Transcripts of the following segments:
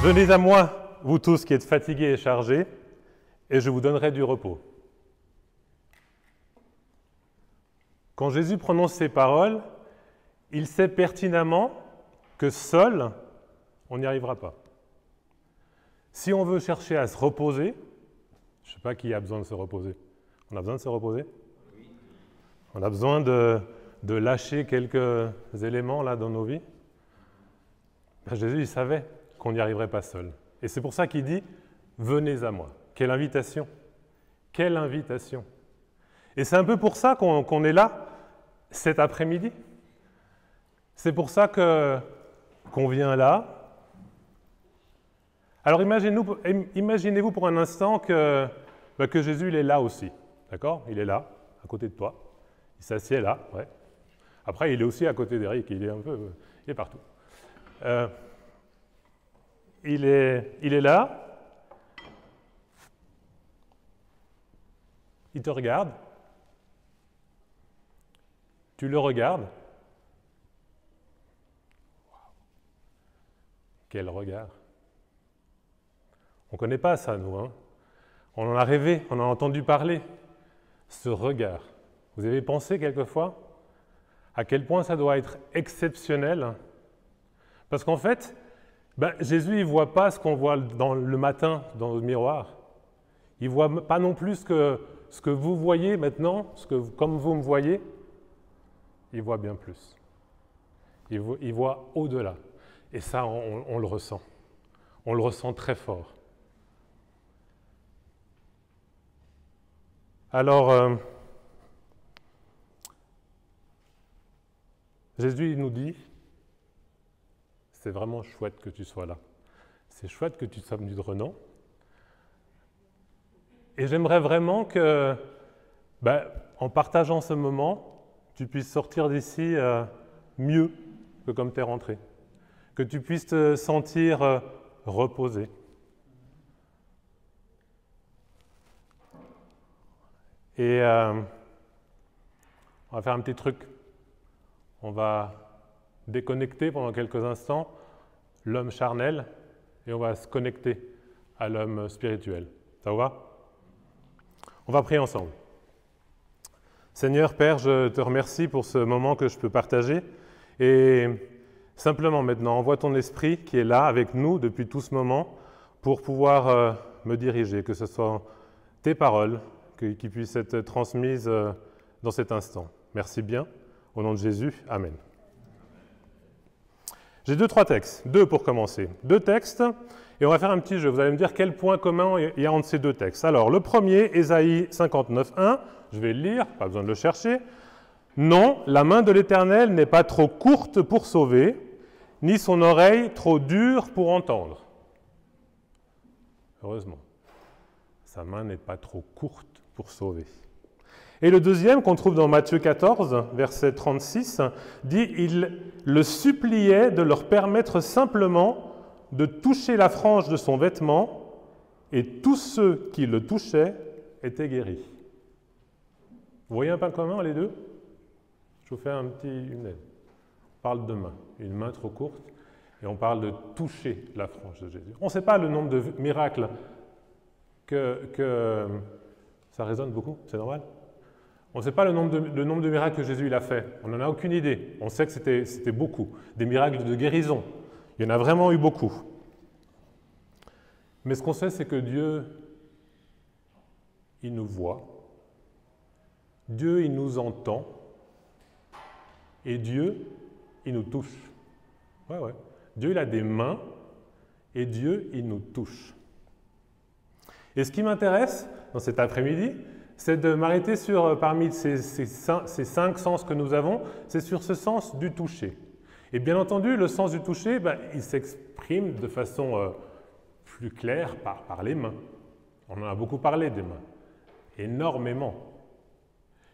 Venez à moi, vous tous qui êtes fatigués et chargés, et je vous donnerai du repos. Quand Jésus prononce ces paroles, il sait pertinemment que seul, on n'y arrivera pas. Si on veut chercher à se reposer, je ne sais pas qui a besoin de se reposer. On a besoin de se reposer? Oui. On a besoin de lâcher quelques éléments là dans nos vies? Ben, Jésus, il savait qu'on n'y arriverait pas seul. Et c'est pour ça qu'il dit « Venez à moi ». Quelle invitation! Quelle invitation! Et c'est un peu pour ça qu'on est là cet après-midi. C'est pour ça qu'on vient là. Alors imaginez-vous pour un instant que Jésus il est là aussi. D'accord? Il est là, à côté de toi. Il s'assied là, ouais. Après, il est aussi à côté d'Éric, il est partout. Il est là. Il te regarde. Tu le regardes. Wow. Quel regard! On ne connaît pas ça, nous. Hein? On en a rêvé, on en a entendu parler. Ce regard. Vous avez pensé quelquefois à quel point ça doit être exceptionnel? Parce qu'en fait, Jésus, il ne voit pas ce qu'on voit le matin dans le miroir. Il ne voit pas non plus ce que vous voyez maintenant, comme vous me voyez. Il voit bien plus. Il voit au-delà. Et ça, on le ressent. On le ressent très fort. Alors, Jésus il nous dit, c'est vraiment chouette que tu sois là. C'est chouette que tu sois venu de Renan. Et j'aimerais vraiment que, en partageant ce moment, tu puisses sortir d'ici mieux que comme tu es rentré. Que tu puisses te sentir reposé. Et on va faire un petit truc. On va déconnecter pendant quelques instants l'homme charnel et on va se connecter à l'homme spirituel. Ça vous va? On va prier ensemble. Seigneur, Père, je te remercie pour ce moment que je peux partager. Et simplement maintenant, envoie ton esprit qui est là avec nous depuis tout ce moment pour pouvoir me diriger, que ce soit tes paroles qui puissent être transmises dans cet instant. Merci bien. Au nom de Jésus, Amen. J'ai 2-3 textes, 2 pour commencer. 2 textes, et on va faire un petit jeu. Vous allez me dire quel point commun il y a entre ces 2 textes. Alors, le premier, Ésaïe 59:1, je vais le lire, pas besoin de le chercher. « Non, la main de l'Éternel n'est pas trop courte pour sauver, ni son oreille trop dure pour entendre. » Heureusement, sa main n'est pas trop courte pour sauver. Et le deuxième, qu'on trouve dans Matthieu 14, verset 36, dit « Il le suppliait de leur permettre simplement de toucher la frange de son vêtement, et tous ceux qui le touchaient étaient guéris. » Vous voyez un point commun, les deux? Je vous fais une aide. On parle de main, une main trop courte, et on parle de toucher la frange de Jésus. On ne sait pas le nombre de miracles que ça résonne beaucoup, c'est normal? On ne sait pas le nombre de miracles que Jésus il a fait. On n'en a aucune idée. On sait que c'était beaucoup. Des miracles de guérison. Il y en a vraiment eu beaucoup. Mais ce qu'on sait, c'est que Dieu, il nous voit. Dieu, il nous entend. Et Dieu, il nous touche. Ouais. Dieu, il a des mains. Et Dieu, il nous touche. Et ce qui m'intéresse dans cet après-midi, c'est de m'arrêter sur, parmi ces 5 sens que nous avons, c'est sur ce sens du toucher. Et bien entendu, le sens du toucher, il s'exprime de façon plus claire par les mains. On en a beaucoup parlé des mains, énormément.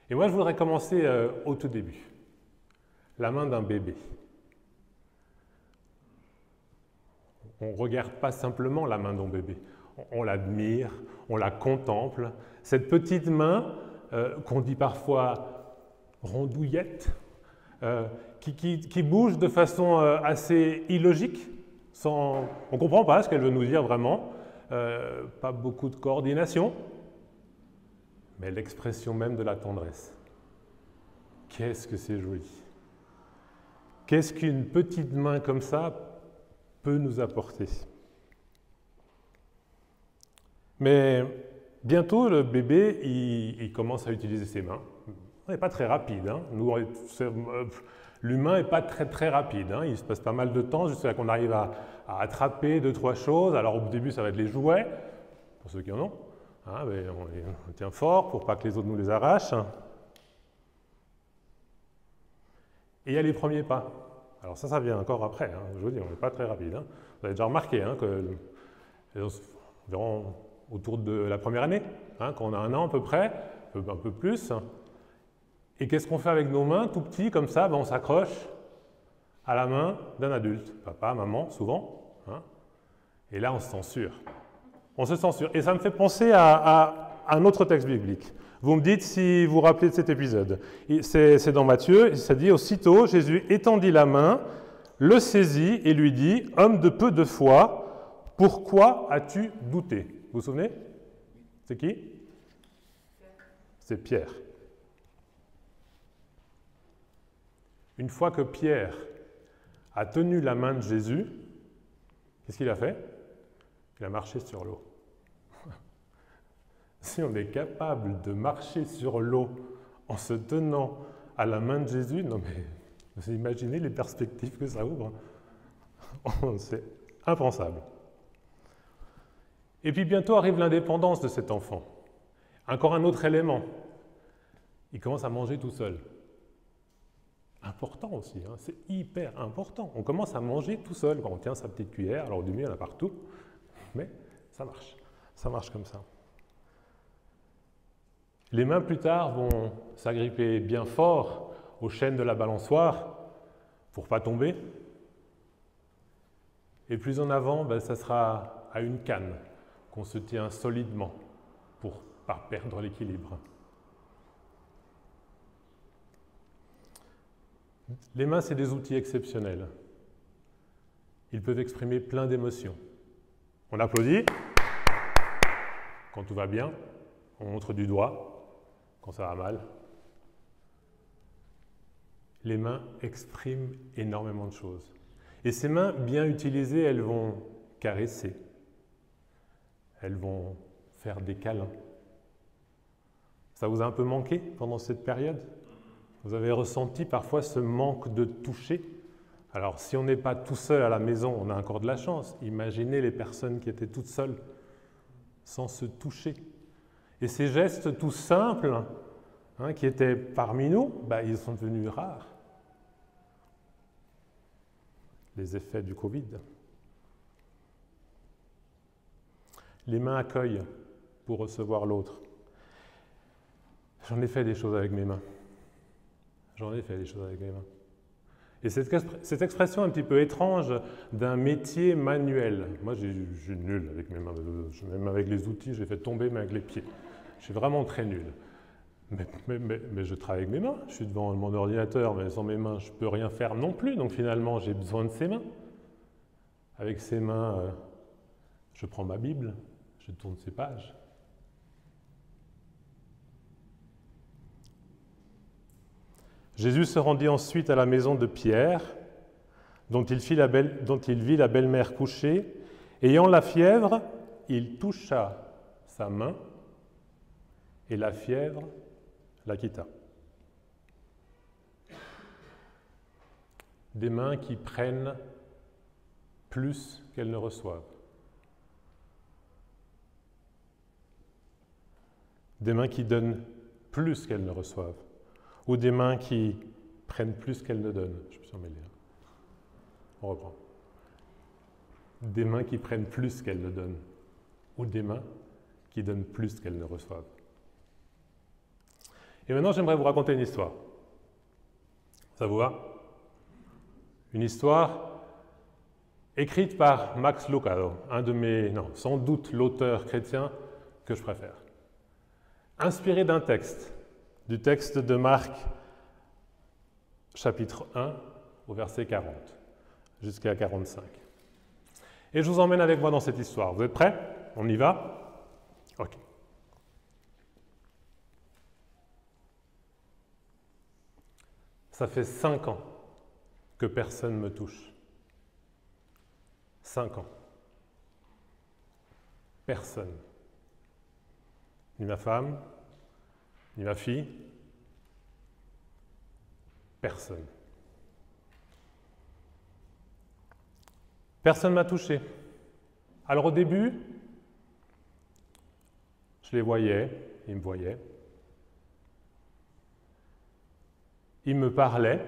Et moi, je voudrais commencer au tout début. La main d'un bébé. On ne regarde pas simplement la main d'un bébé. On l'admire, on la contemple. Cette petite main, qu'on dit parfois rondouillette, qui bouge de façon assez illogique, On ne comprend pas ce qu'elle veut nous dire vraiment. Pas beaucoup de coordination, mais l'expression même de la tendresse. Qu'est-ce que c'est joli! Qu'est-ce qu'une petite main comme ça peut nous apporter? Mais bientôt, le bébé, il commence à utiliser ses mains. On n'est pas très rapide. Hein. L'humain n'est pas très rapide. Hein. Il se passe pas mal de temps jusqu'à qu'on arrive à attraper 2-3 choses. Alors au début, ça va être les jouets, pour ceux qui en ont. Hein, mais on tient fort pour pas que les autres nous les arrachent. Et il y a les premiers pas. Alors ça vient encore après. Hein. Je vous dis, on n'est pas très rapide. Hein. Vous avez déjà remarqué hein, que environ autour de la première année, hein, quand on a 1 an à peu près, un peu plus. Et qu'est-ce qu'on fait avec nos mains, tout petits, comme ça? On s'accroche à la main d'un adulte, papa, maman, souvent. Hein. Et là, on se censure. On se censure. Et ça me fait penser à un autre texte biblique. Vous me dites si vous vous rappelez de cet épisode. C'est dans Matthieu, ça dit « Aussitôt, Jésus étendit la main, le saisit et lui dit « Homme de peu de foi, pourquoi as-tu douté ?» Vous vous souvenez? C'est qui? C'est Pierre. Une fois que Pierre a tenu la main de Jésus, qu'est-ce qu'il a fait? Il a marché sur l'eau. Si on est capable de marcher sur l'eau en se tenant à la main de Jésus, non mais vous imaginez les perspectives que ça ouvre? C'est impensable. Et puis bientôt arrive l'indépendance de cet enfant. Encore un autre élément. Il commence à manger tout seul. Important aussi, hein, c'est hyper important. On commence à manger tout seul quand on tient sa petite cuillère. Alors au début, il y en a partout, mais ça marche comme ça. Les mains plus tard vont s'agripper bien fort aux chaînes de la balançoire pour ne pas tomber. Et plus en avant, ça sera à une canne qu'on se tient solidement pour ne pas perdre l'équilibre. Les mains, c'est des outils exceptionnels. Ils peuvent exprimer plein d'émotions. On applaudit quand tout va bien, on montre du doigt quand ça va mal. Les mains expriment énormément de choses. Et ces mains, bien utilisées, elles vont caresser. Elles vont faire des câlins. Ça vous a un peu manqué pendant cette période? Vous avez ressenti parfois ce manque de toucher? Alors, si on n'est pas tout seul à la maison, on a encore de la chance. Imaginez les personnes qui étaient toutes seules, sans se toucher. Et ces gestes tout simples, hein, qui étaient parmi nous, ils sont devenus rares. Les effets du Covid. Les mains accueillent pour recevoir l'autre. J'en ai fait des choses avec mes mains. J'en ai fait des choses avec mes mains. Et cette expression un petit peu étrange d'un métier manuel. Moi, je suis nul avec mes mains. Même avec les outils, j'ai fait tomber, mais avec les pieds. Je suis vraiment très nul. Mais je travaille avec mes mains. Je suis devant mon ordinateur, mais sans mes mains, je ne peux rien faire non plus. Donc finalement, j'ai besoin de ces mains. Avec ces mains, je prends ma Bible, je tourne ces pages. Jésus se rendit ensuite à la maison de Pierre, dont il vit la belle-mère couchée. Ayant la fièvre, il toucha sa main et la fièvre la quitta. Des mains qui prennent plus qu'elles ne reçoivent. Des mains qui donnent plus qu'elles ne reçoivent. Ou des mains qui prennent plus qu'elles ne donnent. Je me suis emmêlé. On reprend. Des mains qui prennent plus qu'elles ne donnent. Ou des mains qui donnent plus qu'elles ne reçoivent. Et maintenant, j'aimerais vous raconter une histoire. Ça vous va? Une histoire écrite par Max Lucado, sans doute l'auteur chrétien que je préfère. Inspiré d'un texte, du texte de Marc, chapitre 1, au verset 40, jusqu'à 45. Et je vous emmène avec moi dans cette histoire. Vous êtes prêts? On y va? Ok. Ça fait 5 ans que personne ne me touche. 5 ans. Personne. Ni ma femme, ni ma fille. Personne. Personne ne m'a touché. Alors au début, je les voyais, ils me voyaient. Ils me parlaient.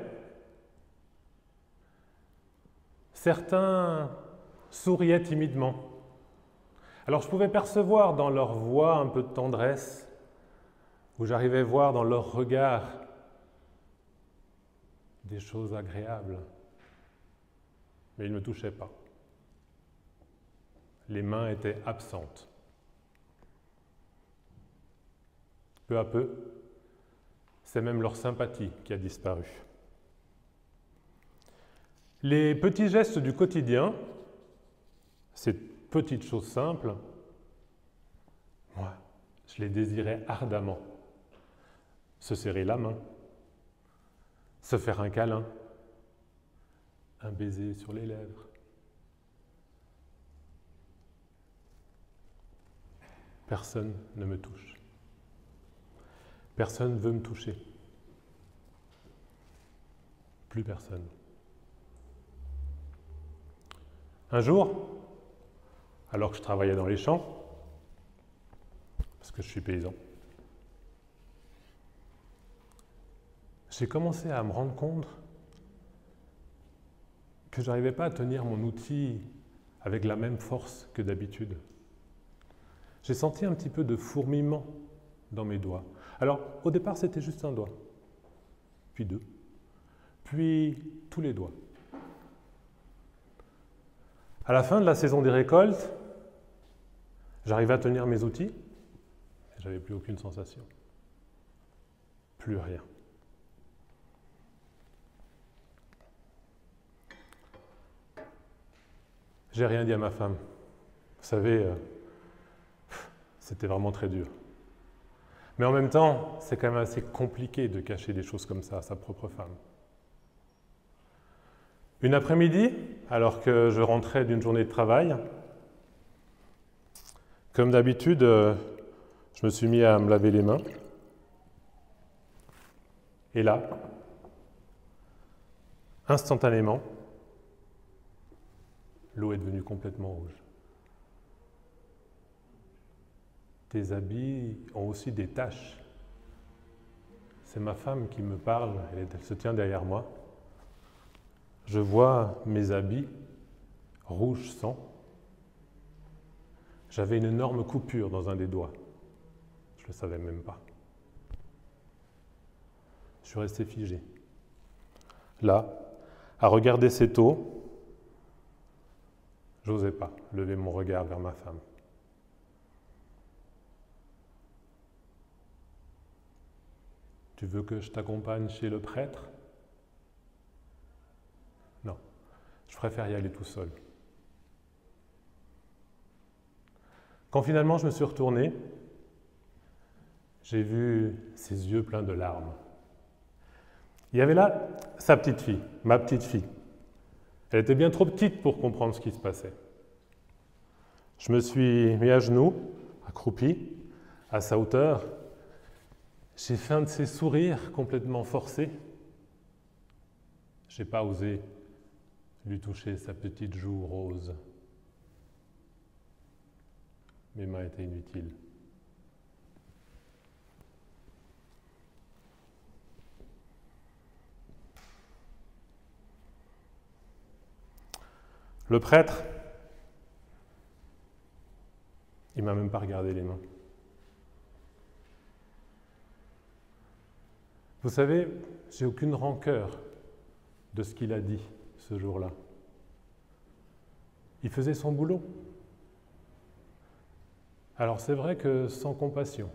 Certains souriaient timidement. Alors je pouvais percevoir dans leur voix un peu de tendresse, où j'arrivais à voir dans leur regard des choses agréables. Mais ils ne me touchaient pas. Les mains étaient absentes. Peu à peu, c'est même leur sympathie qui a disparu. Les petits gestes du quotidien, ces petites choses simples, moi, je les désirais ardemment. Se serrer la main, se faire un câlin, un baiser sur les lèvres. Personne ne me touche. Personne ne veut me toucher. Plus personne. Un jour, alors que je travaillais dans les champs, parce que je suis paysan, j'ai commencé à me rendre compte que je n'arrivais pas à tenir mon outil avec la même force que d'habitude. J'ai senti un petit peu de fourmillement dans mes doigts. Alors, au départ, c'était juste un doigt, puis 2, puis tous les doigts. À la fin de la saison des récoltes, j'arrivais à tenir mes outils, et j'avais plus aucune sensation. Plus rien. J'ai rien dit à ma femme. Vous savez, c'était vraiment très dur. Mais en même temps, c'est quand même assez compliqué de cacher des choses comme ça à sa propre femme. Une après-midi, alors que je rentrais d'une journée de travail, comme d'habitude, je me suis mis à me laver les mains. Et là, instantanément, l'eau est devenue complètement rouge. Tes habits ont aussi des taches. C'est ma femme qui me parle, elle se tient derrière moi. Je vois mes habits rouge sang. J'avais une énorme coupure dans un des doigts. Je ne le savais même pas. Je suis resté figé. Là, à regarder cette eau, j'osais pas lever mon regard vers ma femme. Tu veux que je t'accompagne chez le prêtre? Non, je préfère y aller tout seul. Quand finalement je me suis retourné, j'ai vu ses yeux pleins de larmes. Il y avait là sa petite fille, ma petite fille. Elle était bien trop petite pour comprendre ce qui se passait. Je me suis mis à genoux, accroupi, à sa hauteur. J'ai fait un de ces sourires complètement forcés. Je n'ai pas osé lui toucher sa petite joue rose. Mes mains étaient inutiles. Le prêtre, il ne m'a même pas regardé les mains. Vous savez, j'ai aucune rancœur de ce qu'il a dit ce jour-là. Il faisait son boulot. Alors c'est vrai que sans compassion,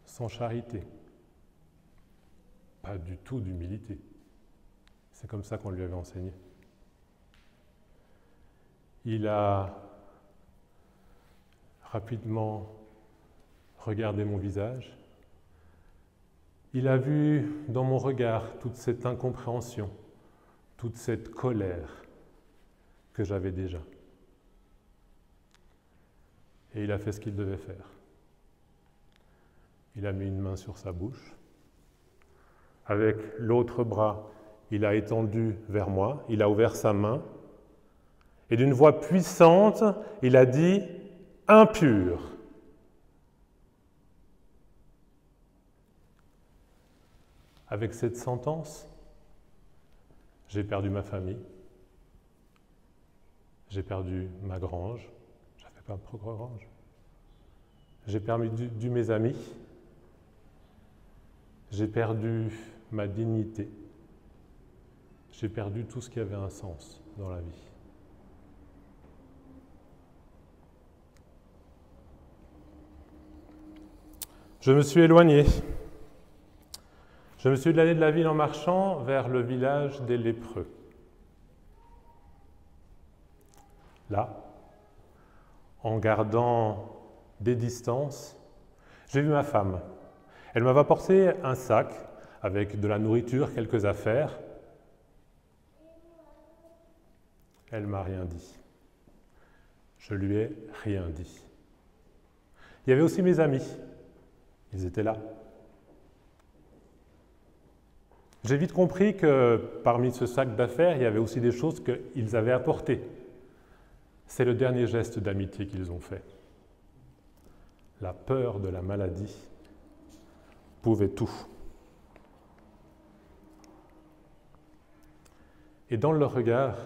sans charité, pas du tout d'humilité. C'est comme ça qu'on lui avait enseigné. Il a rapidement regardé mon visage. Il a vu dans mon regard toute cette incompréhension, toute cette colère que j'avais déjà. Et il a fait ce qu'il devait faire. Il a mis une main sur sa bouche. Avec l'autre bras, il a étendu vers moi, il a ouvert sa main. Et d'une voix puissante, il a dit « impur ». Avec cette sentence, j'ai perdu ma famille, j'ai perdu ma grange, j'avais pas ma propre grange, j'ai perdu mes amis, j'ai perdu ma dignité, j'ai perdu tout ce qui avait un sens dans la vie. Je me suis éloigné. Je me suis éloigné de la ville en marchant vers le village des lépreux. Là, en gardant des distances, j'ai vu ma femme. Elle m'avait apporté un sac avec de la nourriture, quelques affaires. Elle ne m'a rien dit. Je lui ai rien dit. Il y avait aussi mes amis. Ils étaient là. J'ai vite compris que parmi ce sac d'affaires, il y avait aussi des choses qu'ils avaient apportées. C'est le dernier geste d'amitié qu'ils ont fait. La peur de la maladie pouvait tout. Et dans leur regard,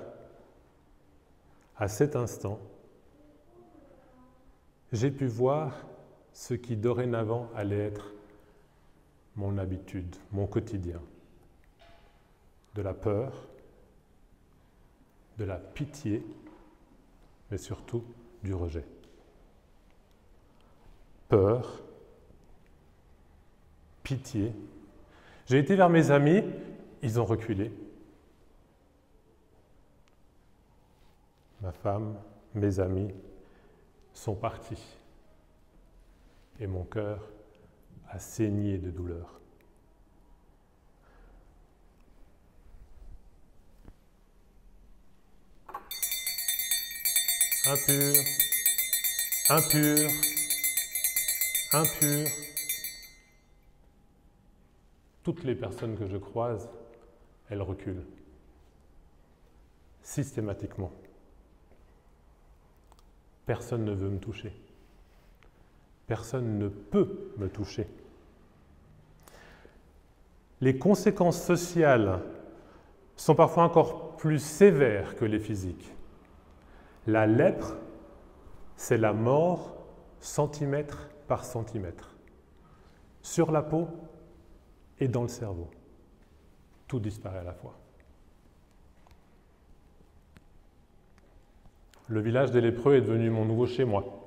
à cet instant, j'ai pu voir ce qui dorénavant allait être mon habitude, mon quotidien. De la peur, de la pitié, mais surtout du rejet. Peur, pitié. J'ai été vers mes amis, ils ont reculé. Ma femme, mes amis sont partis. Et mon cœur a saigné de douleur. Impur, impur, impur. Toutes les personnes que je croise, elles reculent. Systématiquement. Personne ne veut me toucher. Personne ne peut me toucher. Les conséquences sociales sont parfois encore plus sévères que les physiques. La lèpre, c'est la mort centimètre par centimètre, sur la peau et dans le cerveau. Tout disparaît à la fois. Le village des lépreux est devenu mon nouveau chez-moi.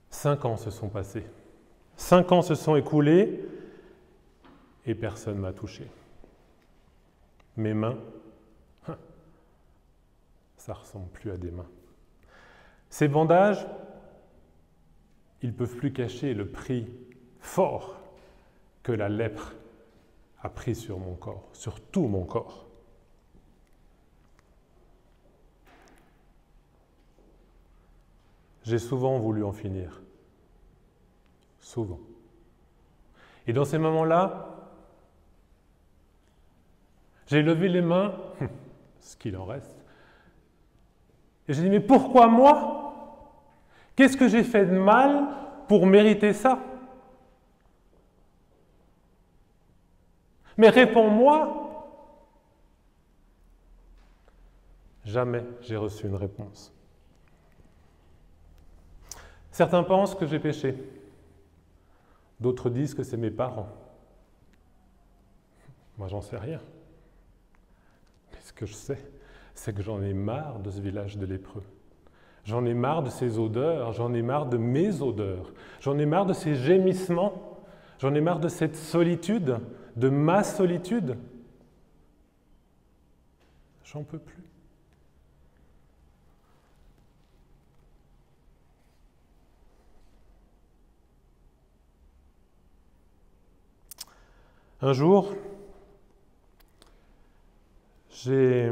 5 ans se sont passés. 5 ans se sont écoulés et personne ne m'a touché. Mes mains, ça ne ressemble plus à des mains. Ces bandages, ils ne peuvent plus cacher le prix fort que la lèpre a pris sur mon corps, sur tout mon corps. J'ai souvent voulu en finir. Souvent. Et dans ces moments-là, j'ai levé les mains, ce qu'il en reste, et j'ai dit, mais pourquoi moi? Qu'est-ce que j'ai fait de mal pour mériter ça? Mais réponds-moi. Jamais j'ai reçu une réponse. Certains pensent que j'ai péché. D'autres disent que c'est mes parents. Moi, j'en sais rien. Mais ce que je sais, c'est que j'en ai marre de ce village de lépreux. J'en ai marre de ces odeurs, j'en ai marre de mes odeurs, j'en ai marre de ces gémissements, j'en ai marre de cette solitude, de ma solitude. J'en peux plus. Un jour, je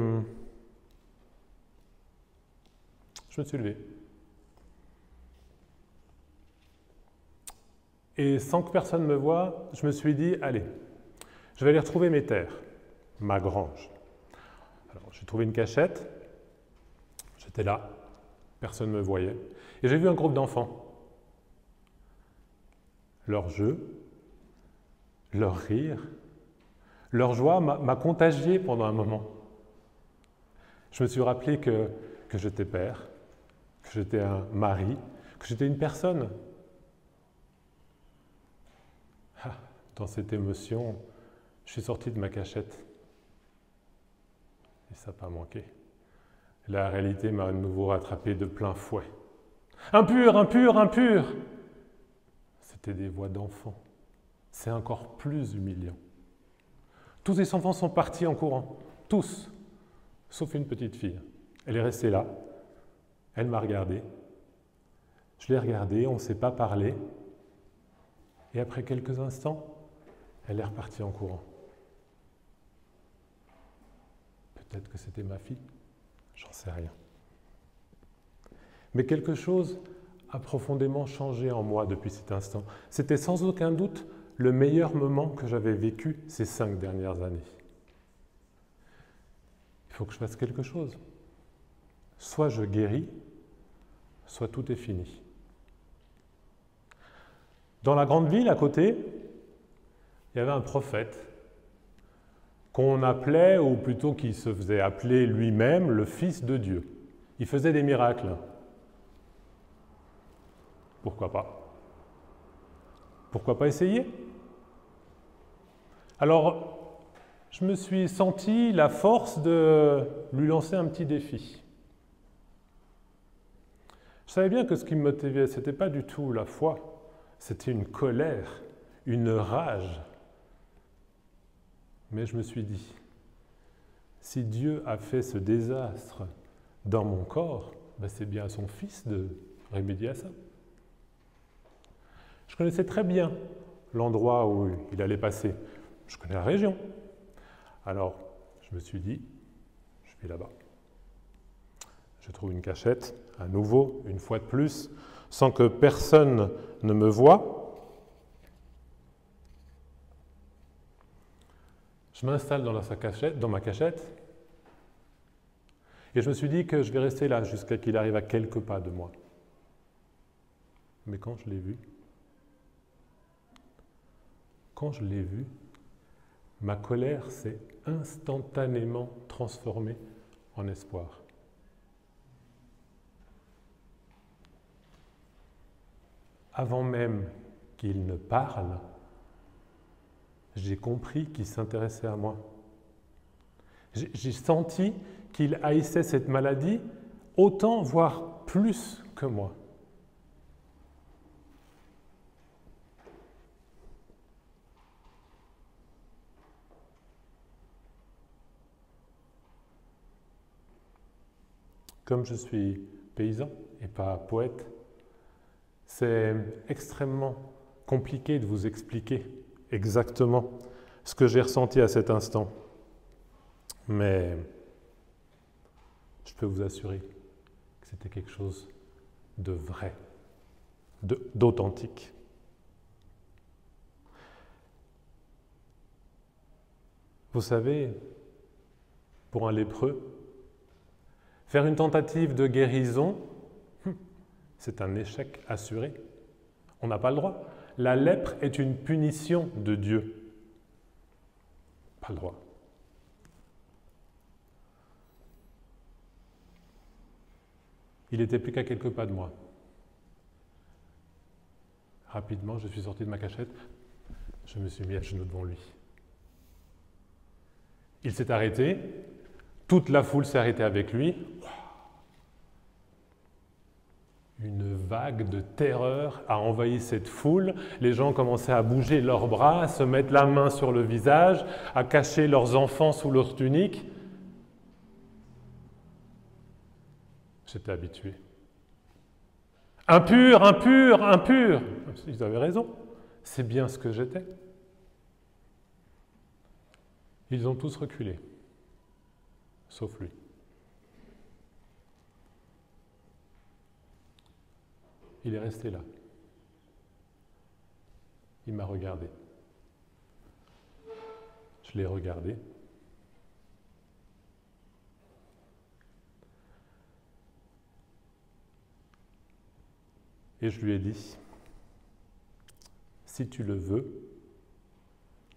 me suis levé. Et sans que personne me voie, je me suis dit, allez, je vais aller retrouver mes terres, ma grange. Alors, j'ai trouvé une cachette, j'étais là, personne ne me voyait, et j'ai vu un groupe d'enfants. Leur jeu, leur rire, leur joie m'a contagié pendant un moment. Je me suis rappelé que j'étais père, que j'étais un mari, que j'étais une personne. Dans cette émotion, je suis sorti de ma cachette. Et ça n'a pas manqué. La réalité m'a à nouveau rattrapé de plein fouet. Impur, impur, impur! C'était des voix d'enfants. C'est encore plus humiliant. Tous les enfants sont partis en courant. Tous. Sauf une petite fille. Elle est restée là. Elle m'a regardé. Je l'ai regardée, on ne s'est pas parlé. Et après quelques instants, elle est repartie en courant. Peut-être que c'était ma fille, j'en sais rien. Mais quelque chose a profondément changé en moi depuis cet instant. C'était sans aucun doute le meilleur moment que j'avais vécu ces 5 dernières années. Il faut que je fasse quelque chose. Soit je guéris, soit tout est fini. Dans la grande ville à côté, il y avait un prophète qu'on appelait, ou plutôt qui se faisait appeler lui-même, le Fils de Dieu. Il faisait des miracles. Pourquoi pas? Pourquoi pas essayer? Alors, je me suis senti la force de lui lancer un petit défi. Je savais bien que ce qui me motivait, ce n'était pas du tout la foi, c'était une colère, une rage. Mais je me suis dit, si Dieu a fait ce désastre dans mon corps, ben c'est bien à son Fils de remédier à ça. Je connaissais très bien l'endroit où il allait passer. Je connais la région. Alors, je me suis dit, je vais là-bas. Je trouve une cachette, à nouveau, une fois de plus, sans que personne ne me voie. Je m'installe dans ma cachette et je me suis dit que je vais rester là jusqu'à qu'il arrive à quelques pas de moi. Mais quand je l'ai vu, ma colère s'est instantanément transformée en espoir. Avant même qu'il ne parle, j'ai compris qu'il s'intéressait à moi. J'ai senti qu'il haïssait cette maladie autant, voire plus que moi. Comme je suis paysan et pas poète, c'est extrêmement compliqué de vous expliquer exactement ce que j'ai ressenti à cet instant. Mais je peux vous assurer que c'était quelque chose de vrai, d'authentique. Vous savez, pour un lépreux, faire une tentative de guérison, c'est un échec assuré. On n'a pas le droit. La lèpre est une punition de Dieu. Pas le droit. Il n'était plus qu'à quelques pas de moi. Rapidement, je suis sorti de ma cachette. Je me suis mis à genoux devant lui. Il s'est arrêté. Toute la foule s'est arrêtée avec lui. Une vague de terreur a envahi cette foule. Les gens commençaient à bouger leurs bras, à se mettre la main sur le visage, à cacher leurs enfants sous leur tunique. J'étais habitué. Impur, impur, impur. Ils avaient raison. C'est bien ce que j'étais. Ils ont tous reculé, sauf lui. Il est resté là. Il m'a regardé. Je l'ai regardé. Et je lui ai dit, si tu le veux,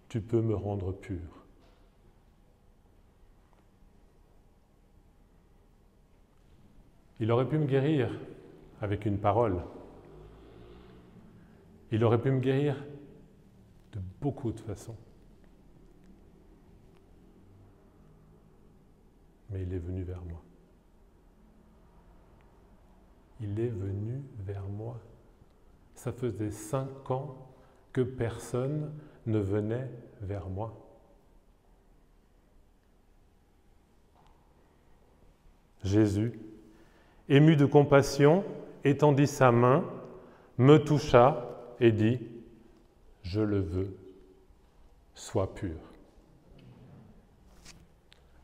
tu peux me rendre pur. Il aurait pu me guérir avec une parole. Il aurait pu me guérir de beaucoup de façons. Mais il est venu vers moi. Il est venu vers moi. Ça faisait 5 ans que personne ne venait vers moi. Jésus, ému de compassion, étendit sa main, me toucha et dit « Je le veux, sois pur ».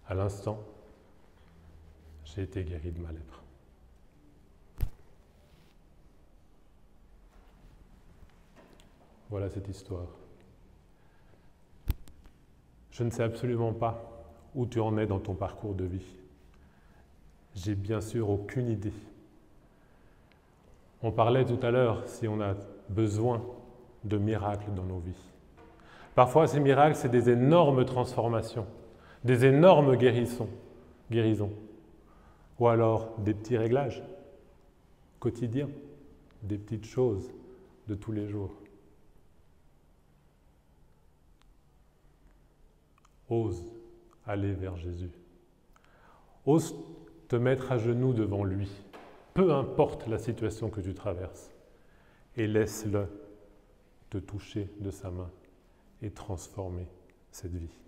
À l'instant, j'ai été guéri de ma lèpre. Voilà cette histoire. Je ne sais absolument pas où tu en es dans ton parcours de vie. J'ai bien sûr aucune idée. On parlait tout à l'heure si on a besoin de miracles dans nos vies. Parfois, ces miracles, c'est des énormes transformations, des énormes guérisons, ou alors des petits réglages quotidiens, des petites choses de tous les jours. Ose aller vers Jésus. Ose te mettre à genoux devant lui, peu importe la situation que tu traverses, et laisse-le te toucher de sa main et transformer cette vie.